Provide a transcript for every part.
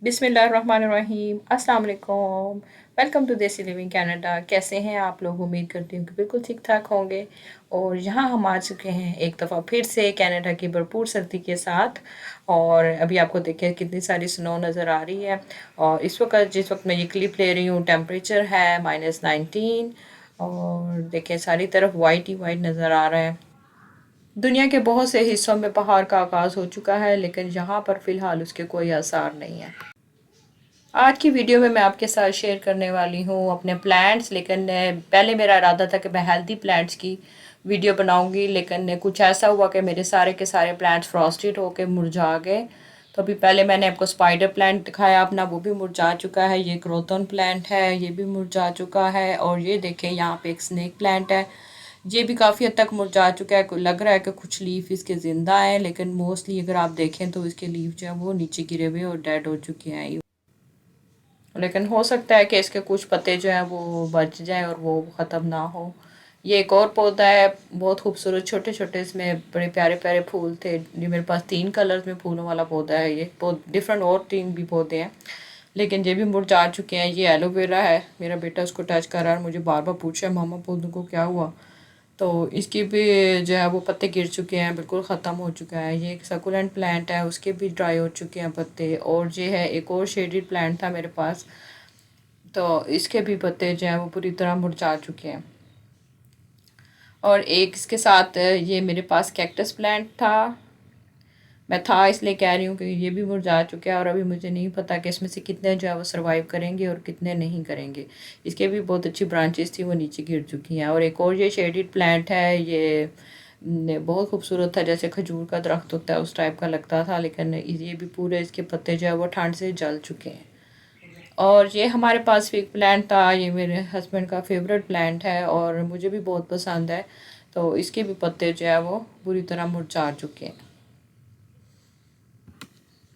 बिस्मिल्लाहिर्रहमानिर्रहीम अस्सलाम वालेकुम। वेलकम टू देसी लिविंग कनाडा। कैसे हैं आप लोग? उम्मीद करती हूँ कि बिल्कुल ठीक ठाक होंगे। और यहाँ हम आ चुके हैं एक दफ़ा फिर से कनाडा की भरपूर सर्दी के साथ। और अभी आपको देखें कितनी सारी स्नो नज़र आ रही है। और इस वक्त जिस वक्त मैं ये क्लिप ले रही हूँ टेम्परेचर है -19। और देखें सारी तरफ वाइट ही वाइट नज़र आ रहा है। दुनिया के बहुत से हिस्सों में पहाड़ का आगाज़ हो चुका है, लेकिन यहाँ पर फ़िलहाल उसके कोई आसार नहीं है। आज की वीडियो में मैं आपके साथ शेयर करने वाली हूँ अपने प्लांट्स, लेकिन पहले मेरा इरादा था कि मैं हेल्दी प्लांट्स की वीडियो बनाऊंगी, लेकिन कुछ ऐसा हुआ कि मेरे सारे के सारे प्लांट्स फ्रॉस्टेड होकर मुरझा गए। तो अभी पहले मैंने आपको स्पाइडर प्लांट दिखाया अपना, वो भी मुरझा चुका है। ये क्रोटन प्लांट है, ये भी मुरझा चुका है। और ये देखें यहाँ पे एक स्नेक प्लांट है, ये भी काफ़ी हद तक मुरझा चुका है। लग रहा है कि कुछ लीफ इसके ज़िंदा हैं, लेकिन मोस्टली अगर आप देखें तो इसके लीफ जो है वो नीचे गिरे हुए और डेड हो चुके हैं। लेकिन हो सकता है कि इसके कुछ पत्ते जो हैं वो बच जाएं और वो ख़त्म ना हो। ये एक और पौधा है, बहुत खूबसूरत, छोटे छोटे इसमें बड़े प्यारे प्यारे फूल थे। ये मेरे पास 3 कलर्स में फूलों वाला पौधा है। ये बहुत डिफरेंट और 3 भी पौधे हैं, लेकिन ये भी मुरझा चुके हैं। ये एलोवेरा है, मेरा बेटा उसको टच कर रहा है और मुझे बार बार पूछ रहा है मामा पौधों को क्या हुआ। तो इसकी भी जो है वो पत्ते गिर चुके हैं, बिल्कुल ख़त्म हो चुका है। ये एक सकुलेंट प्लांट है, उसके भी ड्राई हो चुके हैं पत्ते। और ये है एक और शेडेड प्लांट था मेरे पास, तो इसके भी पत्ते जो हैं वो पूरी तरह मुरझा चुके हैं। और एक इसके साथ ये मेरे पास कैक्टस प्लांट था। मैं था इसलिए कह रही हूँ कि ये भी मुरझा चुका है, और अभी मुझे नहीं पता कि इसमें से कितने जो है वो सर्वाइव करेंगे और कितने नहीं करेंगे। इसके भी बहुत अच्छी ब्रांचेस थी, वो नीचे गिर चुकी हैं। और एक और ये शेडेड प्लांट है, ये बहुत खूबसूरत था, जैसे खजूर का दरख्त होता है उस टाइप का लगता था, लेकिन ये भी पूरे इसके पत्ते जो है वो ठंड से जल चुके हैं। और ये हमारे पास फिग प्लांट था, ये मेरे हस्बैंड का फेवरेट प्लांट है और मुझे भी बहुत पसंद है। तो इसके भी पत्ते जो है वो पूरी तरह मुरझा चुके हैं।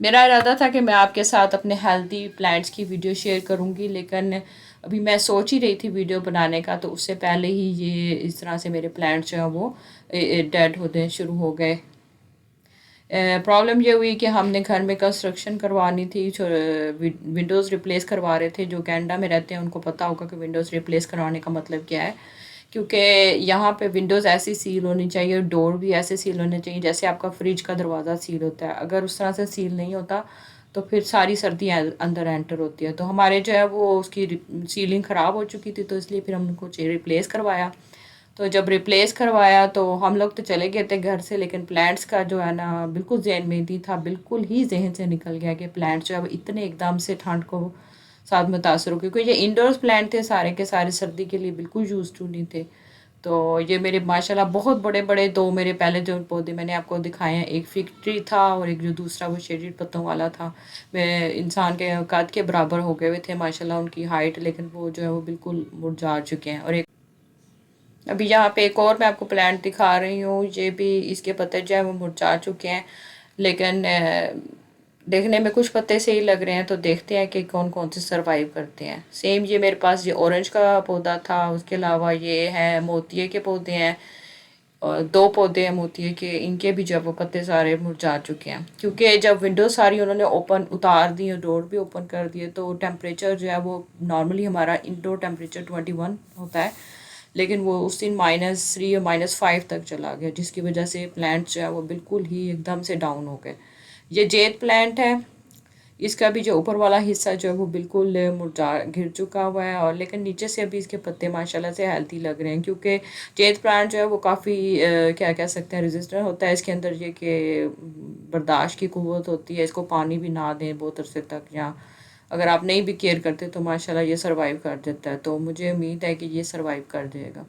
मेरा इरादा था कि मैं आपके साथ अपने हेल्दी प्लांट्स की वीडियो शेयर करूंगी, लेकिन अभी मैं सोच ही रही थी वीडियो बनाने का, तो उससे पहले ही ये इस तरह से मेरे प्लांट्स जो हैं वो डेड होने शुरू हो गए। प्रॉब्लम ये हुई कि हमने घर में कंस्ट्रक्शन करवानी थी, विंडोज़ रिप्लेस करवा रहे थे। जो कनाडा में रहते हैं उनको पता होगा कि विंडोज़ रिप्लेस करवाने का मतलब क्या है, क्योंकि यहाँ पे विंडोज़ ऐसी सील होनी चाहिए और डोर भी ऐसे सील होने चाहिए जैसे आपका फ्रिज का दरवाज़ा सील होता है। अगर उस तरह से सील नहीं होता तो फिर सारी सर्दी अंदर एंटर होती है। तो हमारे जो है वो उसकी सीलिंग ख़राब हो चुकी थी, तो इसलिए फिर हमने कुछ रिप्लेस करवाया। तो जब रिप्लेस करवाया तो हम लोग तो चले गए थे घर से, लेकिन प्लांट्स का जो है ना बिल्कुल जहन में नहीं था, बिल्कुल ही जहन से निकल गया कि प्लांट्स जो है इतने एकदम से ठंड को साथ मुतासर हो, क्योंकि ये इंडोर्स प्लांट थे सारे के सारे, सर्दी के लिए बिल्कुल यूज टू नहीं थे। तो ये मेरे माशाल्लाह बहुत बड़े बड़े दो मेरे पहले जो पौधे मैंने आपको दिखाए हैं, एक फिग ट्री था और एक जो दूसरा वो शेडेड पत्तों वाला था। वे इंसान के कद के बराबर हो गए हुए थे माशाल्लाह उनकी हाइट, लेकिन वो जो है वो बिल्कुल मुरझा चुके हैं। और एक अभी यहाँ पे एक और मैं आपको प्लांट दिखा रही हूँ, ये भी इसके पत्ते जो है वो मुरझा चुके हैं, लेकिन देखने में कुछ पत्ते सही लग रहे हैं। तो देखते हैं कि कौन कौन से सरवाइव करते हैं। सेम ये मेरे पास ये ऑरेंज का पौधा था, उसके अलावा ये है मोतिये के पौधे हैं, और 2 पौधे हैं मोतिये के, इनके भी जब वो पत्ते सारे मुरझा चुके हैं, क्योंकि जब विंडो सारी उन्होंने ओपन उतार दी और डोर भी ओपन कर दिए, तो टेम्परेचर जो है वो नॉर्मली हमारा इंडोर टेम्परेचर 21 होता है, लेकिन वो उस दिन -3 और -5 तक चला गया, जिसकी वजह से प्लांट जो है वो बिल्कुल ही एकदम से डाउन हो गए। ये जेद प्लांट है, इसका भी जो ऊपर वाला हिस्सा जो है वो बिल्कुल मुरझा घिर चुका हुआ है, और लेकिन नीचे से अभी इसके पत्ते माशाल्लाह से हेल्थी लग रहे हैं, क्योंकि जेद प्लांट जो है वो काफ़ी क्या कह सकते हैं रेजिस्टेंट होता है। इसके अंदर ये कि बर्दाश्त की कुव्वत होती है, इसको पानी भी ना दें बहुत अरसे तक, या अगर आप नहीं भी केयर करते तो माशाल्लाह ये सर्वाइव कर देता है। तो मुझे उम्मीद है कि ये सर्वाइव कर देगा।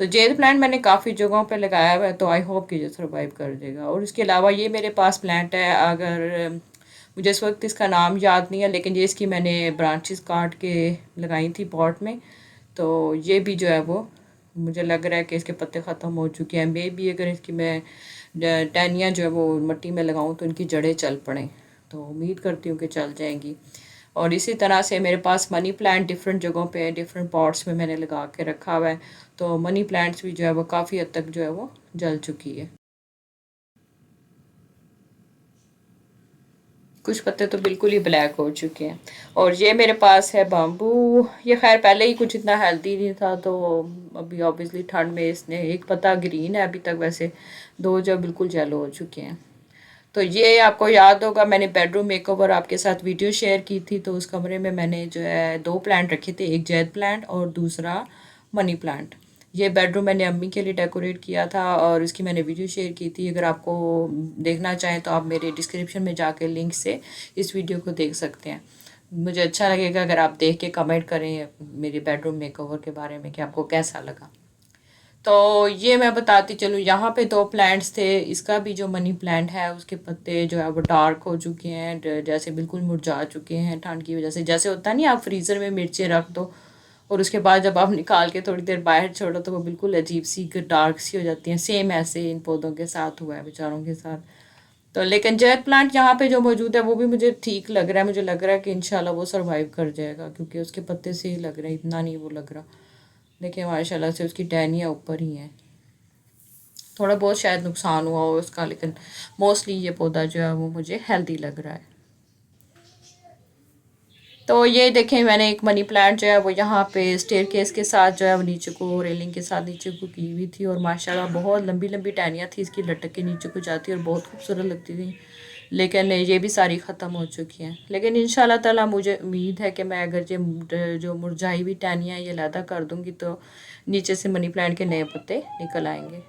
तो जेल प्लांट मैंने काफ़ी जगहों पे लगाया हुआ है, तो आई होप कि ये सर्वाइव कर देगा। और इसके अलावा ये मेरे पास प्लांट है, अगर मुझे इस वक्त इसका नाम याद नहीं है, लेकिन ये इसकी मैंने ब्रांचेस काट के लगाई थी पॉट में। तो ये भी जो है वो मुझे लग रहा है कि इसके पत्ते ख़त्म हो चुके हैं। मे भी अगर इसकी मैं टहनियाँ जो है वो मिट्टी में लगाऊं तो इनकी जड़ें चल पड़ें, तो उम्मीद करती हूँ कि चल जाएंगी। और इसी तरह से मेरे पास मनी प्लांट डिफरेंट जगहों पे डिफरेंट पॉट्स में मैंने लगा के रखा हुआ है, तो मनी प्लांट्स भी जो है वो काफ़ी हद तक जो है वो जल चुकी है। कुछ पत्ते तो बिल्कुल ही ब्लैक हो चुके हैं। और ये मेरे पास है बाम्बू। ये खैर पहले ही कुछ इतना हेल्दी नहीं था, तो अभी ऑब्वियसली ठंड में इसने एक पत्ता ग्रीन है अभी तक, वैसे दो जो बिल्कुल येलो हो चुके हैं। तो ये आपको याद होगा, मैंने बेडरूम मेकओवर आपके साथ वीडियो शेयर की थी, तो उस कमरे में मैंने जो है दो प्लांट रखे थे, एक जैद प्लांट और दूसरा मनी प्लांट। ये बेडरूम मैंने अम्मी के लिए डेकोरेट किया था और इसकी मैंने वीडियो शेयर की थी। अगर आपको देखना चाहें तो आप मेरे डिस्क्रिप्शन में जाके लिंक से इस वीडियो को देख सकते हैं। मुझे अच्छा लगेगा अगर आप देख के कमेंट करें मेरे बेडरूम मेकओवर के बारे में कि आपको कैसा लगा। तो ये मैं बताती चलूँ, यहाँ पे दो प्लांट्स थे। इसका भी जो मनी प्लांट है उसके पत्ते जो है वो डार्क हो चुके हैं, जैसे बिल्कुल मुरझा चुके हैं ठंड की वजह से। जैसे होता नहीं, आप फ्रीज़र में मिर्चें रख दो और उसके बाद जब आप निकाल के थोड़ी देर बाहर छोड़ो तो वो बिल्कुल अजीब सी डार्क सी हो जाती हैं। सेम ऐसे इन पौधों के साथ हुआ है बेचारों के साथ। तो लेकिन जैद प्लांट यहाँ पे जो मौजूद है वो भी मुझे ठीक लग रहा है। मुझे लग रहा है कि इंशाल्लाह वो सरवाइव कर जाएगा, क्योंकि उसके पत्ते से ही लग रहे हैं, इतना नहीं वो लग रहा। देखिए माशाल्लाह से उसकी टहनियाँ ऊपर ही हैं। थोड़ा बहुत शायद नुकसान हुआ हो उसका, लेकिन मोस्टली ये पौधा जो है वो मुझे हेल्दी लग रहा है। तो ये देखें, मैंने एक मनी प्लांट जो है वो यहाँ पे स्टेयरकेस के साथ जो है वो नीचे को, रेलिंग के साथ नीचे को की हुई थी, और माशाल्लाह बहुत लंबी लंबी टहनियाँ थी इसकी, लटक के नीचे को जाती और बहुत खूबसूरत लगती थी। लेकिन ये भी सारी ख़त्म हो चुकी हैं। लेकिन इंशाल्लाह ताला मुझे उम्मीद है कि मैं अगर ये जो मुरझाई हुई टहनियाँ ये लैदा कर दूँगी तो नीचे से मनी प्लांट के नए पत्ते निकल आएंगे।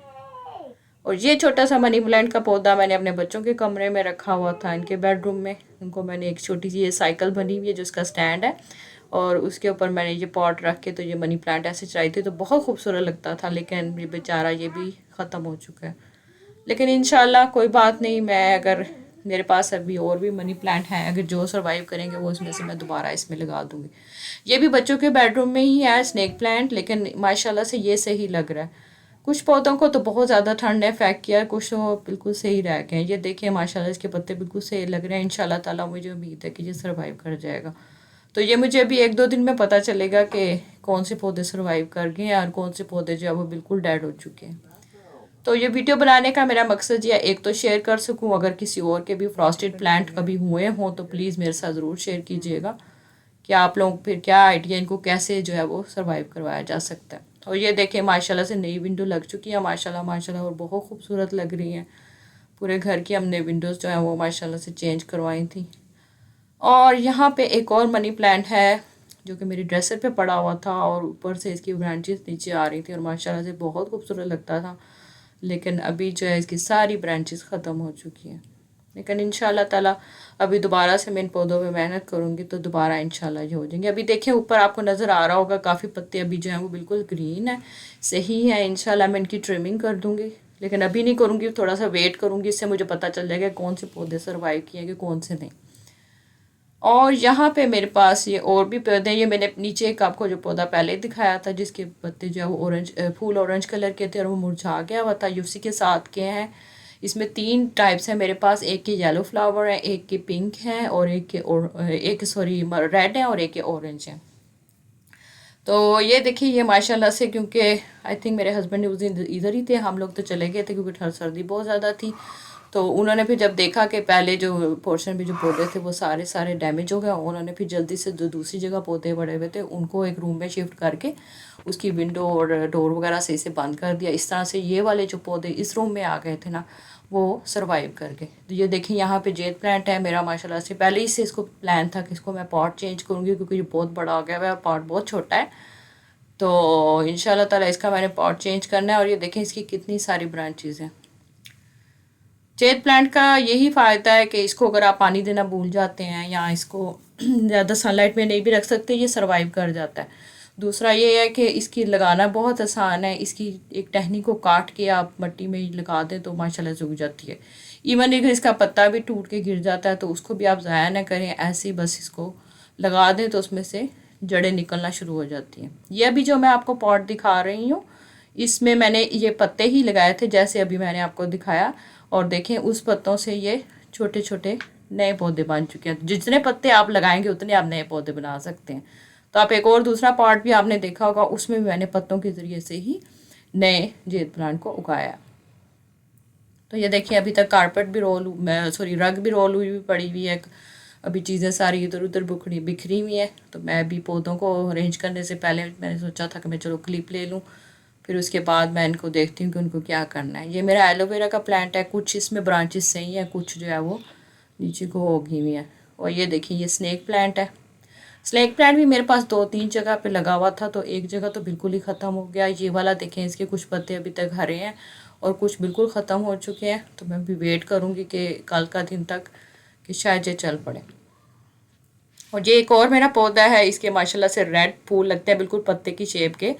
और ये छोटा सा मनी प्लांट का पौधा मैंने अपने बच्चों के कमरे में रखा हुआ था, इनके बेडरूम में। उनको मैंने एक छोटी सी ये साइकिल बनी हुई है जो इसका स्टैंड है, और उसके ऊपर मैंने ये पॉट रख के तो ये मनी प्लांट ऐसे चढ़ाई थी, तो बहुत खूबसूरत लगता था। लेकिन ये बेचारा ये भी ख़त्म हो चुका है। लेकिन इंशाल्लाह कोई बात नहीं, मैं अगर मेरे पास अभी और भी मनी प्लांट हैं, अगर जो सर्वाइव करेंगे वो इसमें से मैं दोबारा इसमें लगा दूँगी। ये भी बच्चों के बेडरूम में ही है स्नेक प्लांट, लेकिन माशाल्लाह से ये सही लग रहा है। कुछ पौधों को तो बहुत ज़्यादा ठंड ने अफेक्ट किया है, कुछ तो बिल्कुल सही रह गए हैं। ये देखिए माशाल्लाह इसके पत्ते बिल्कुल सही लग रहे हैं। इंशाल्लाह ताला मुझे उम्मीद है कि ये सर्वाइव कर जाएगा। तो ये मुझे अभी एक दो दिन में पता चलेगा कि कौन से पौधे सर्वाइव कर गए हैं और कौन से पौधे जो है वो बिल्कुल डेड हो चुके हैं। तो ये वीडियो बनाने का मेरा मकसद ये एक तो शेयर कर सकूं, अगर किसी और के भी फ्रॉस्टेड प्लांट कभी हुए हों तो प्लीज़ मेरे साथ ज़रूर शेयर कीजिएगा कि आप लोग फिर क्या आइडिया, इनको कैसे जो है वो सर्वाइव करवाया जा सकता है। और ये देखिए माशाल्लाह से नई विंडो लग चुकी है माशाल्लाह माशाल्लाह, और बहुत खूबसूरत लग रही हैं। पूरे घर की हमने विंडोज़ जो है वो माशाल्लाह से चेंज करवाई थी। और यहाँ पे एक और मनी प्लांट है जो कि मेरी ड्रेसर पे पड़ा हुआ था, और ऊपर से इसकी ब्रांचेस नीचे आ रही थी और माशाल्लाह से बहुत खूबसूरत लगता था। लेकिन अभी जो है इसकी सारी ब्रांचेस ख़त्म हो चुकी हैं। लेकिन इंशाल्लाह ताला अभी दोबारा से मैं इन पौधों पे मेहनत करूँगी तो दोबारा इंशाल्लाह ये हो जाएंगे। अभी देखें ऊपर आपको नज़र आ रहा होगा काफ़ी पत्ते अभी जो हैं वो बिल्कुल ग्रीन है, सही है। इंशाल्लाह मैं इनकी ट्रिमिंग कर दूँगी, लेकिन अभी नहीं करूँगी, थोड़ा सा वेट करूँगी। इससे मुझे पता चल जाएगा कौन से पौधे सर्वाइव किए कि कौन से नहीं। और यहाँ पे मेरे पास ये और भी पौधे, ये मैंने नीचे एक आपको जो पौधा पहले दिखाया था जिसके पत्ते जो है वो ऑरेंज, फूल ऑरेंज कलर के थे और वो मुरझा गया हुआ था, ये उसी के साथ के हैं। इसमें तीन टाइप्स हैं मेरे पास, एक के येलो फ्लावर है, एक के पिंक है, और एक सॉरी रेड है, और एक के ऑरेंज है। तो ये देखिए ये माशाल्लाह से, क्योंकि आई थिंक मेरे हस्बैंड उस दिन इधर ही थे, हम लोग तो चले गए थे क्योंकि सर्दी बहुत ज़्यादा थी। तो उन्होंने फिर जब देखा कि पहले जो पोर्शन में जो पौधे थे वो सारे सारे डैमेज हो गए, उन्होंने फिर जल्दी से जो दूसरी जगह पौधे बड़े हुए थे उनको एक रूम में शिफ्ट करके उसकी विंडो और डोर वगैरह सही से बंद कर दिया। इस तरह से ये वाले जो पौधे इस रूम में आ गए थे ना, वो सरवाइव कर गए। तो ये देखिए यहाँ पे जेड प्लांट है मेरा माशाल्लाह से। पहले ही से इसको प्लान था कि इसको मैं पॉट चेंज करूँगी क्योंकि ये बहुत बड़ा हो गया है और पॉट बहुत छोटा है। तो इंशाल्लाह ताला इसका मैंने पॉट चेंज करना है। और ये देखें इसकी कितनी सारी ब्रांचेज़ हैं। जेड प्लांट का यही फ़ायदा है कि इसको अगर आप पानी देना भूल जाते हैं या इसको ज़्यादा सनलाइट में नहीं भी रख सकते, ये सर्वाइव कर जाता है। दूसरा ये है कि इसकी लगाना बहुत आसान है। इसकी एक टहनी को काट के आप मिट्टी में लगा दें तो माशाल्लाह से उग जाती है। इवन अगर इसका पत्ता भी टूट के गिर जाता है तो उसको भी आप ज़ाया ना करें, ऐसे ही बस इसको लगा दें तो उसमें से जड़ें निकलना शुरू हो जाती हैं। ये अभी जो मैं आपको पॉट दिखा रही हूँ इसमें मैंने ये पत्ते ही लगाए थे जैसे अभी मैंने आपको दिखाया, और देखें उस पत्तों से ये छोटे छोटे नए पौधे बन चुके हैं। जितने पत्ते आप लगाएंगे उतने आप नए पौधे बना सकते हैं। तो आप एक और दूसरा पॉट भी आपने देखा होगा, उसमें भी मैंने पत्तों के ज़रिए से ही नए जेद प्लांट को उगाया। तो ये देखिए अभी तक कारपेट भी रग भी रोल हुई पड़ी हुई है। अभी चीज़ें सारी इधर उधर बिखरी हुई हैं। तो मैं अभी पौधों को अरेंज करने से पहले मैंने सोचा था कि मैं चलो क्लिप ले लूँ, फिर उसके बाद मैं इनको देखती हूँ कि उनको क्या करना है। ये मेरा एलोवेरा का प्लांट है, कुछ इसमें ब्रांचेस सही हैं, कुछ जो है वो नीचे को होगी हुई है। और ये देखिए ये स्नेक प्लांट है। स्नेक प्लांट भी मेरे पास 2-3 जगह पे लगा हुआ था, तो एक जगह तो बिल्कुल ही ख़त्म हो गया। ये वाला देखें, इसके कुछ पत्ते अभी तक हरे हैं और कुछ बिल्कुल ख़त्म हो चुके हैं। तो मैं भी वेट करूँगी कि कल का दिन तक कि शायद ये चल पड़े। और ये एक और मेरा पौधा है, इसके माशाल्लाह से रेड फूल लगते हैं बिल्कुल पत्ते की शेप के।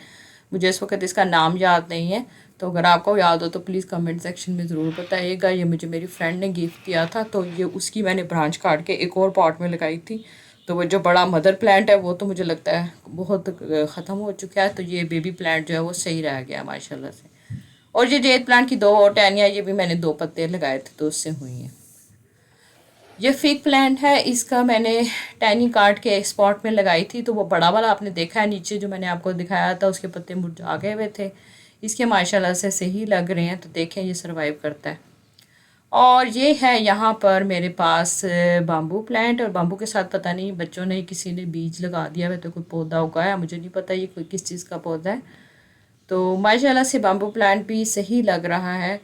मुझे इस वक्त इसका नाम याद नहीं है, तो अगर आपको याद हो तो प्लीज़ कमेंट सेक्शन में ज़रूर बताइएगा। ये मुझे मेरी फ्रेंड ने गिफ्ट किया था, तो ये उसकी मैंने ब्रांच काट के एक और पॉट में लगाई थी। तो वो जो बड़ा मदर प्लांट है वो तो मुझे लगता है बहुत ख़त्म हो चुका है। तो ये बेबी प्लांट जो है वो सही रह गया माशाल्लाह से। और ये जेद प्लांट की 2 और टहनियाँ, ये भी मैंने 2 पत्ते लगाए थे तो उससे हुई हैं। ये फिग प्लांट है, इसका मैंने टहनी काट के एक स्पॉट में लगाई थी, तो वो बड़ा वाला आपने देखा है नीचे जो मैंने आपको दिखाया था, उसके पत्ते मुरझा गए हुए थे। इसके माशाल्लाह से सही लग रहे हैं, तो देखें ये सर्वाइव करता है। और ये है यहाँ पर मेरे पास बाम्बू प्लांट, और बाम्बू के साथ पता नहीं बच्चों ने किसी ने बीज लगा दिया है, तो कोई पौधा उगाया, मुझे नहीं पता ये कोई किस चीज़ का पौधा है। तो माशाल्लाह से बाम्बू प्लांट भी सही लग रहा है,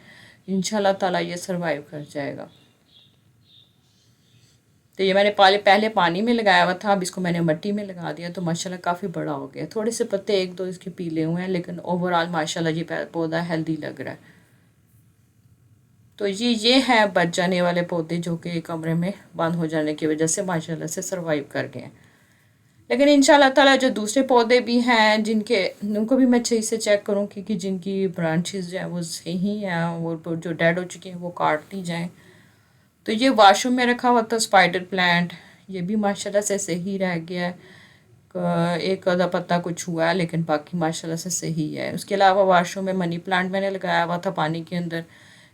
इंशाल्लाह ताला ये सर्वाइव कर जाएगा। तो ये मैंने पहले पानी में लगाया हुआ था, अब इसको मैंने मिट्टी में लगा दिया, तो माशाल्लाह काफ़ी बड़ा हो गया। थोड़े से पत्ते 1-2 इसके पीले हुए हैं, लेकिन ओवरऑल माशाल्लाह ये पौधा हेल्दी लग रहा है। तो ये है बच जाने वाले पौधे जो कि कमरे में बंद हो जाने की वजह से माशाल्लाह से सर्वाइव कर गए हैं। लेकिन इंशाल्लाह ताला जो दूसरे पौधे भी हैं जिनके उनको भी मैं अच्छे से चेक करूँ कि जिनकी ब्रांचेस जो हैं वो सही हैं, वो जो डेड हो चुके हैं वो काट दी जाएँ। तो ये वाशरूम में रखा हुआ था स्पाइडर प्लांट, ये भी माशाल्लाह से सही रह गया है। एक आधा पत्ता कुछ हुआ है, लेकिन बाकी माशाल्लाह से सही है। उसके अलावा वाशरूम में मनी प्लांट मैंने लगाया हुआ था पानी के अंदर,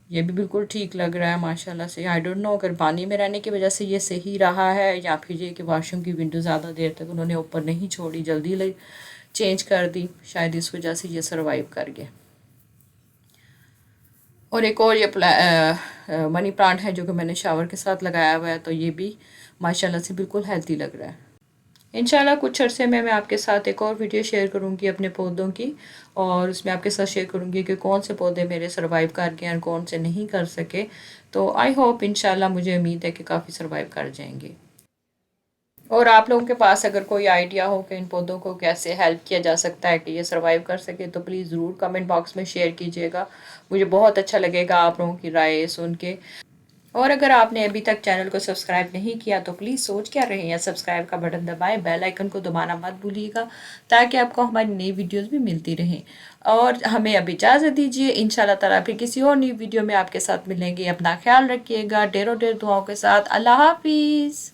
ये भी बिल्कुल ठीक लग रहा है माशाल्लाह से। आई डोंट नो अगर पानी में रहने की वजह से ये सही रहा है या फिर ये कि वाशरूम की विंडो ज़्यादा देर तक उन्होंने ऊपर नहीं छोड़ी, जल्दी चेंज कर दी, शायद इस वजह से ये सर्वाइव कर गया। और एक और ये मनी प्लांट है जो कि मैंने शावर के साथ लगाया हुआ है, तो ये भी माशाल्लाह से बिल्कुल हेल्दी लग रहा है। इंशाल्लाह कुछ अरसे में मैं आपके साथ एक और वीडियो शेयर करूंगी अपने पौधों की, और उसमें आपके साथ शेयर करूंगी कि कौन से पौधे मेरे सर्वाइव कर गए और कौन से नहीं कर सके। तो आई होप इंशाल्लाह, मुझे उम्मीद है कि काफ़ी सर्वाइव कर जाएंगे। और आप लोगों के पास अगर कोई आइडिया हो कि इन पौधों को कैसे हेल्प किया जा सकता है कि ये सर्वाइव कर सके, तो प्लीज़ ज़रूर कमेंट बॉक्स में शेयर कीजिएगा। मुझे बहुत अच्छा लगेगा आप लोगों की राय सुन के। और अगर आपने अभी तक चैनल को सब्सक्राइब नहीं किया तो प्लीज़ सोच क्या रहे हैं, सब्सक्राइब का बटन दबाएं, बेल आइकन को दबाना मत भूलिएगा, ताकि आपको हमारी नई वीडियोस भी मिलती रहें। और हमें अब इजाज़त दीजिए, इंशाल्लाह ताला फिर किसी और नई वीडियो में आपके साथ मिलेंगे। अपना ख्याल रखिएगा, ढेरों ढेर दुआओं के साथ। अल्लाह हाफिज़।